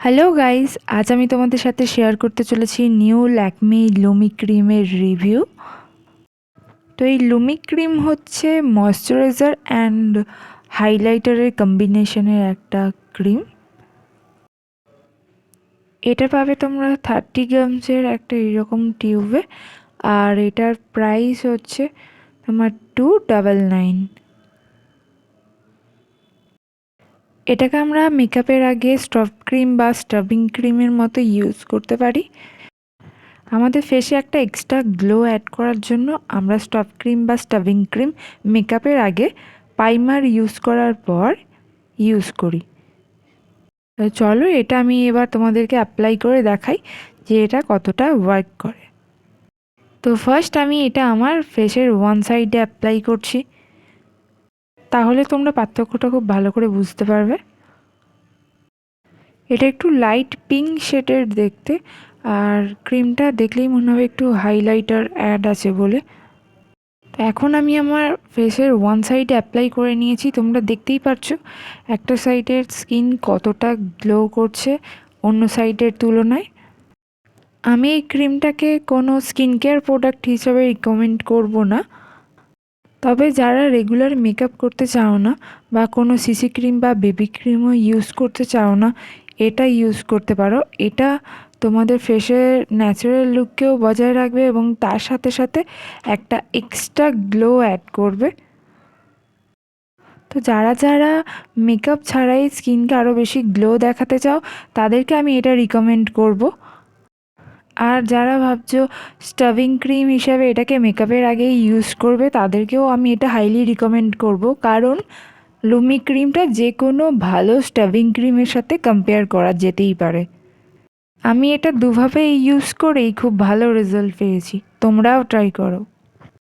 Hello guys, আজ আমি তোমাদের সাথে শেয়ার করতে চলেছি নিউ ল্যাকমি লুমি ক্রিমের রিভিউ। তো এই লুমি ক্রিম হচ্ছে ময়শ্চারাইজার অ্যান্ড হাইলাইটারের কম্বিনেশনের একটা ক্রিম। এটা পাবে তোমরা 30 গ্রামসের একটা এরকম টিউবে, আর এটার প্রাইস হচ্ছে তোমার 299। এটাকে আমরা মেকআপের আগে স্টপ ক্রিম বা স্টাবিং ক্রিমের মতো ইউজ করতে পারি। আমাদের ফেসে একটা এক্সট্রা গ্লো অ্যাড করার জন্য আমরা স্টপ ক্রিম বা স্টাবিং ক্রিম মেকআপের আগে প্রাইমার ইউজ করার পর ইউজ করি। তো চলো এটা আমি এবার তোমাদেরকে অ্যাপ্লাই করে দেখাই যে এটা কতটা ওয়ার্ক করে। তো ফার্স্ট আমি এটা আমার ফেসের ওয়ান সাইডে অ্যাপ্লাই করছি, তাহলে তোমরা পার্থক্যটা খুব ভালো করে বুঝতে পারবে। এটা একটু লাইট পিঙ্ক শেডের দেখতে, আর ক্রিমটা দেখলেই মনে হবে একটু হাইলাইটার অ্যাড আছে বলে। তো এখন আমি আমার ফেসের ওয়ান সাইডে অ্যাপ্লাই করে নিয়েছি, তোমরা দেখতেই পারছো একটা সাইডের স্কিন কতটা গ্লো করছে অন্য সাইডের তুলনায়। আমি এই ক্রিমটাকে কোনো স্কিন কেয়ার প্রোডাক্ট হিসাবে রিকমেন্ড করব না, তবে যারা রেগুলার মেকআপ করতে চাও না বা কোনো সিসি ক্রিম বা বেবি ক্রিমও ইউজ করতে চাও না, এটা ইউজ করতে পারো। এটা তোমাদের ফেসের ন্যাচারাল লুককেও বজায় রাখবে এবং তার সাথে সাথে একটা এক্সট্রা গ্লো অ্যাড করবে। তো যারা যারা মেকআপ ছাড়াই স্কিনকে আরও বেশি গ্লো দেখাতে চাও তাদেরকে আমি এটা রিকমেন্ড করব। আর যারা ভাবছো স্টাবিং ক্রিম হিসাবে এটাকে মেকআপের আগেই ইউজ করবে তাদেরকেও আমি এটা হাইলি রিকমেন্ড করব, কারণ লুমি ক্রিমটা যে কোনো ভালো স্টাবিং ক্রিমের সাথে কম্পেয়ার করা যেতেই পারে। আমি এটা দুভাবে ইউজ করেই খুব ভালো রেজাল্ট পেয়েছি, তোমরাও ট্রাই করো।